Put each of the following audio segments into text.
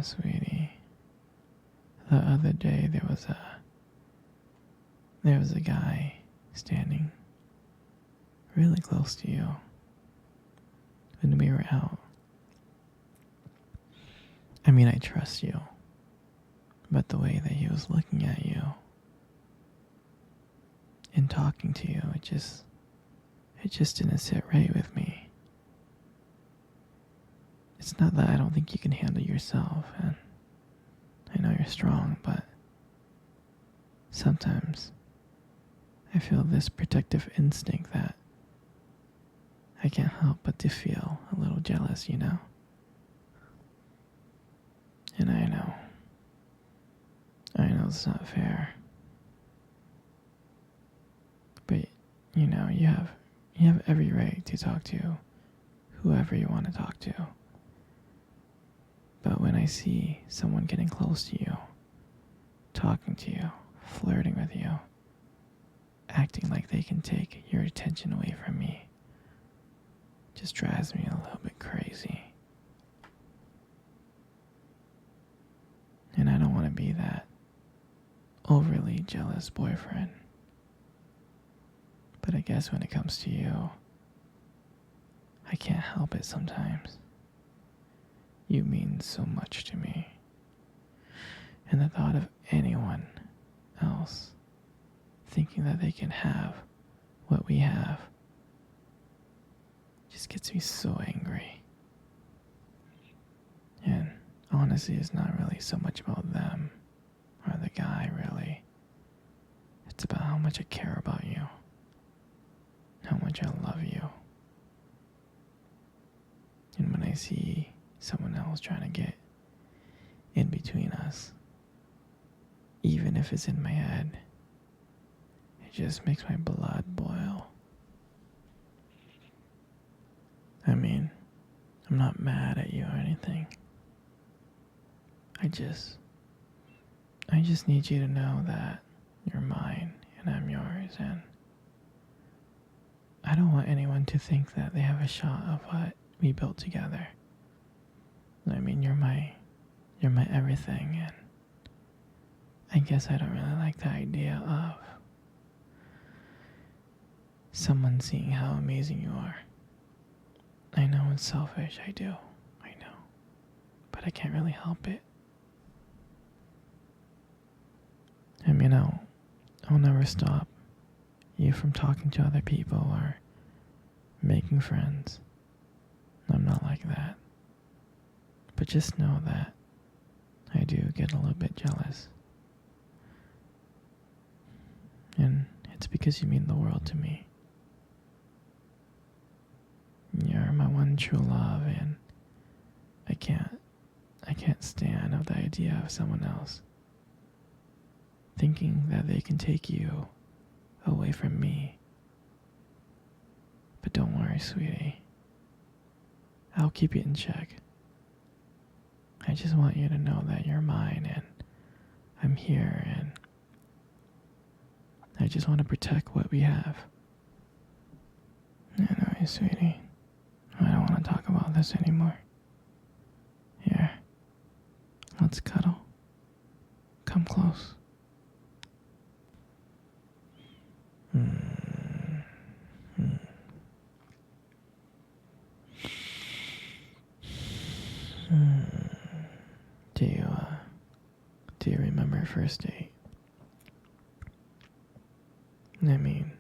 Sweetie. The other day there was a guy standing really close to you when we were out. I mean, I trust you, but the way that he was looking at you and talking to you, it just didn't sit right with me. It's not that I don't think you can handle yourself, and I know you're strong, but sometimes I feel this protective instinct that I can't help but to feel a little jealous, you know? And I know it's not fair. But, you know, you have every right to talk to whoever you want to talk to. But when I see someone getting close to you, talking to you, flirting with you, acting like they can take your attention away from me, it just drives me a little bit crazy. And I don't want to be that overly jealous boyfriend. But I guess when it comes to you, I can't help it sometimes. You mean so much to me. And the thought of anyone else thinking that they can have what we have just gets me so angry. And honestly, it's not really so much about them or the guy, really. It's about how much I care about you, how much I love you. And when I see someone else trying to get in between us, even if it's in my head, it just makes my blood boil. I mean, I'm not mad at you or anything. I just need you to know that you're mine and I'm yours, and I don't want anyone to think that they have a shot of what we built together. I mean, you're my everything, and I guess I don't really like the idea of someone seeing how amazing you are. I know it's selfish, I know, but I can't really help it. I mean, I'll never stop you from talking to other people or making friends. I'm not like that. But just know that I do get a little bit jealous. And it's because you mean the world to me. You're my one true love, and I can't stand of the idea of someone else thinking that they can take you away from me. But don't worry, sweetie. I'll keep you in check. I just want you to know that you're mine, and I'm here, and I just want to protect what we have. Anyway, sweetie, I don't want to talk about this anymore. Here, let's cuddle. Come close. Do you remember our first date? I mean,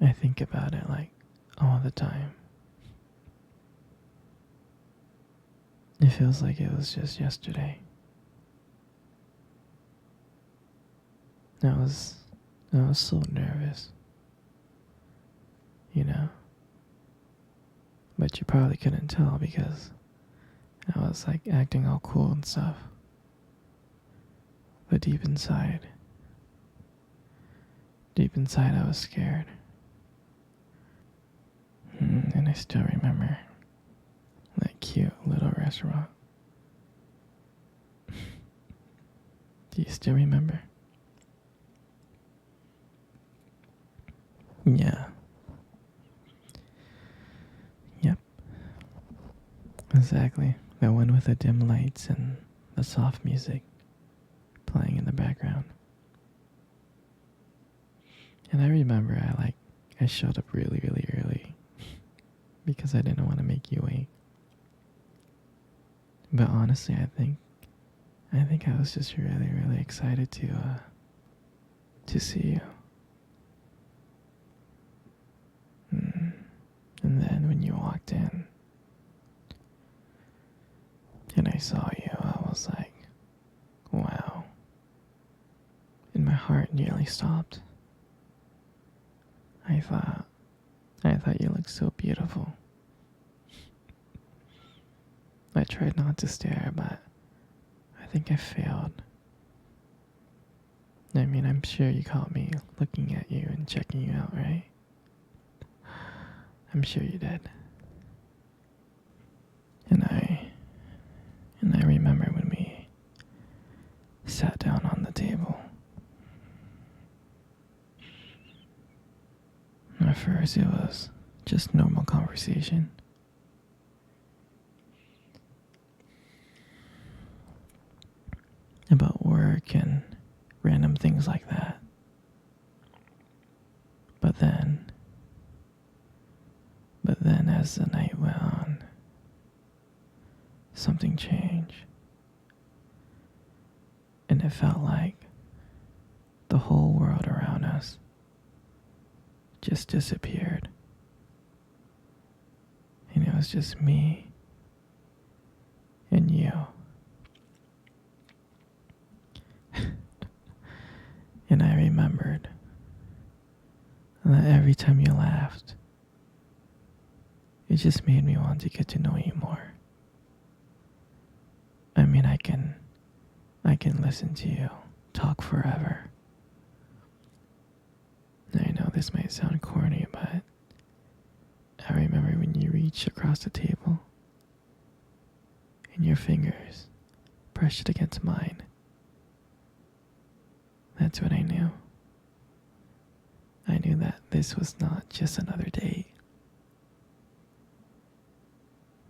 I think about it like all the time. It feels like it was just yesterday. I was so nervous, you know? But you probably couldn't tell because I was like acting all cool and stuff. But deep inside I was scared. And I still remember that cute little restaurant. Do you still remember? Yeah. Yep. exactly. The one with the dim lights and the soft music playing in the background. And I remember I showed up really, really early because I didn't want to make you wait. But honestly, I think I was just really, really excited to see you. And then when you walked in and I saw you, I was like, wow. And my heart nearly stopped. I thought you looked so beautiful. I tried not to stare, but I think I failed. I mean, I'm sure you caught me looking at you and checking you out, right? I'm sure you did. And I remember when we sat down on the table. At first it was just normal conversation. About work and random things like that. But then as the night went on, something changed. And it felt like the whole world around us just disappeared. And it was just me and you. And I remembered that every time you laughed, it just made me want to get to know you more. I mean, I can listen to you talk forever. I know this might sound corny, but I remember when you reached across the table and your fingers brushed against mine. That's when I knew. I knew that this was not just another date.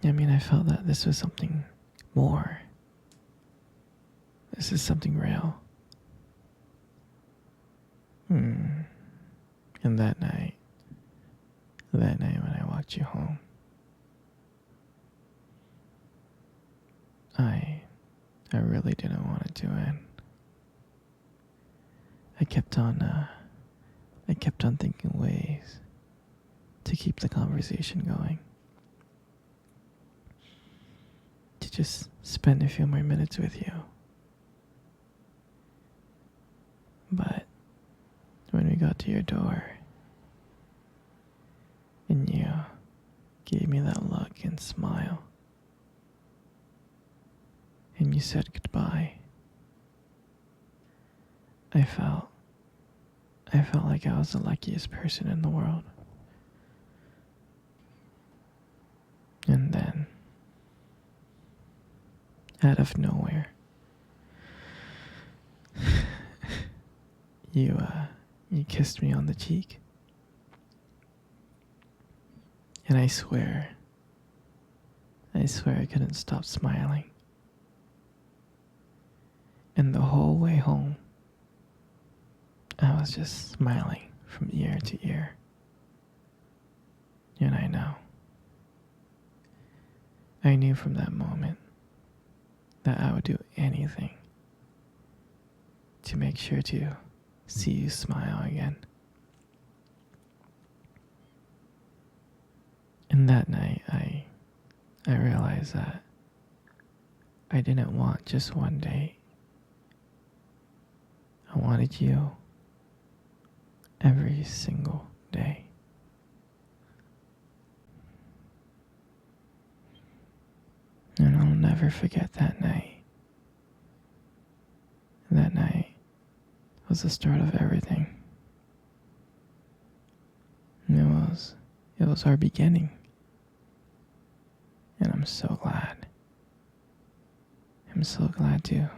I mean, I felt that this was something more. This is something real. And that night when I walked you home, I really didn't want it to end. I kept on thinking ways to keep the conversation going. To just spend a few more minutes with you. But when we got to your door and you gave me that look and smile and you said goodbye, I felt like I was the luckiest person in the world. And then, out of nowhere, you kissed me on the cheek. And I swear I couldn't stop smiling. And the whole way home, I was just smiling from ear to ear. And I knew from that moment that I would do anything to make sure to see you smile again. And that night, I realized that I didn't want just one date. I wanted you every single day. And I'll never forget that night. That night was the start of everything. And it was our beginning. And I'm so glad. I'm so glad to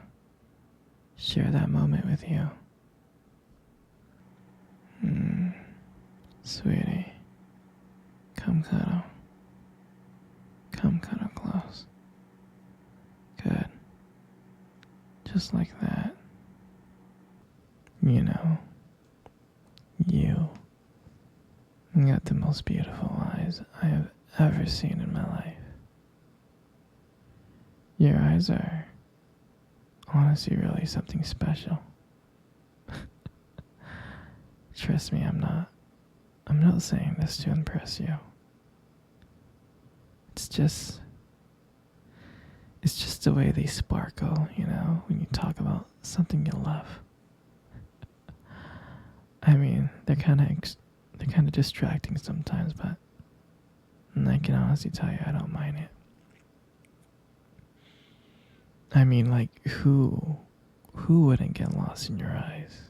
share that moment with you. Sweetie, come cuddle. Come cuddle close. close. Good. Just like that. You know, you got the most beautiful eyes I have ever seen in my life. Your eyes are honestly really something special. Trust me, I'm not saying this to impress you. It's just the way they sparkle, you know, when you talk about something you love. I mean, they're kind of distracting sometimes, but I can honestly tell you I don't mind it. I mean, like, who wouldn't get lost in your eyes?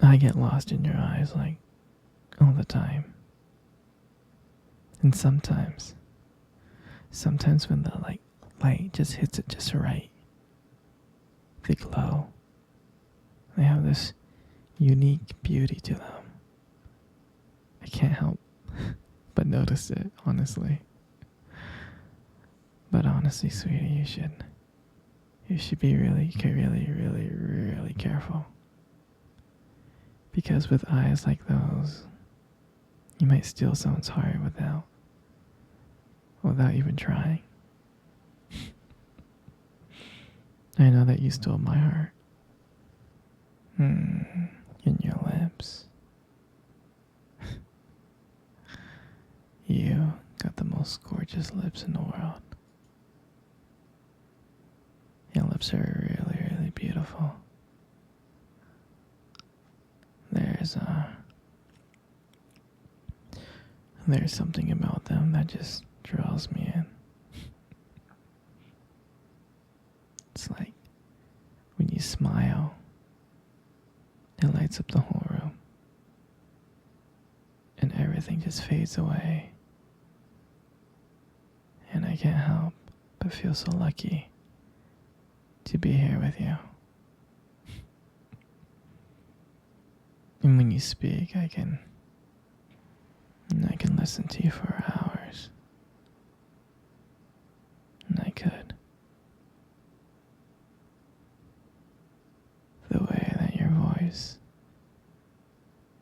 I get lost in your eyes, like, all the time. And sometimes when the light just hits it just right, they glow. They have this unique beauty to them. I can't help but notice it, honestly. But honestly, sweetie, you should be really, really, really, really careful. Because with eyes like those, you might steal someone's heart without even trying. I know that you stole my heart. In your lips. You got the most gorgeous lips in the world. Your lips are really, really beautiful. There's something about them that just draws me in. It's like when you smile, it lights up the whole room. And everything just fades away. And I can't help but feel so lucky to be here with you. And when you speak, I can listen to you for hours. And I could. The way that your voice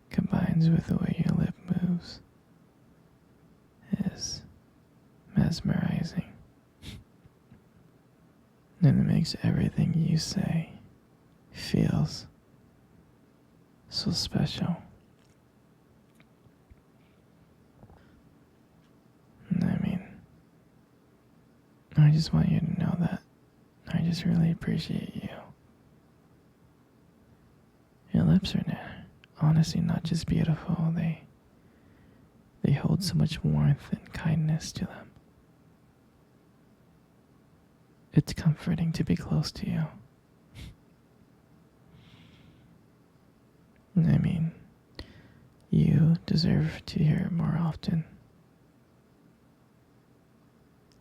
combines with the way your lip moves is mesmerizing. And it makes everything you say feels so special. I mean, I just want you to know that I just really appreciate you. Your lips are honestly not just beautiful, they hold so much warmth and kindness to them. It's comforting to be close to you. I mean, you deserve to hear it more often.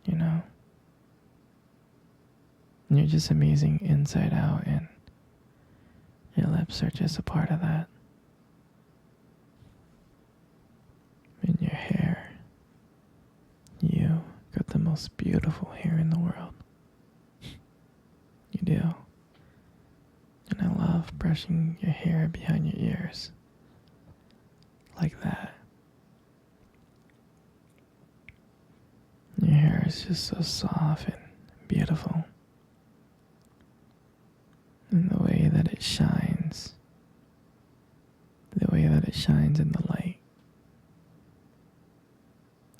You know? You're just amazing inside out, and your lips are just a part of that. And your hair. You got the most beautiful hair in the world. You do. And I love brushing your hair behind your ears. Like that. Your hair is just so soft and beautiful. And the way that it shines. The way that it shines in the light.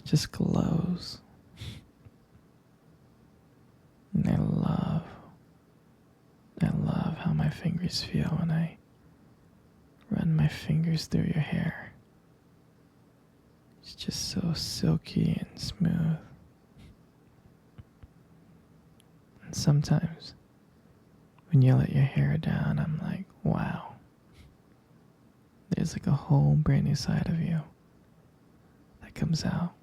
Just glows. And I love how my fingers feel when I run my fingers through your hair. It's just so silky and smooth. And sometimes, when you let your hair down, I'm like, wow. There's like a whole brand new side of you that comes out.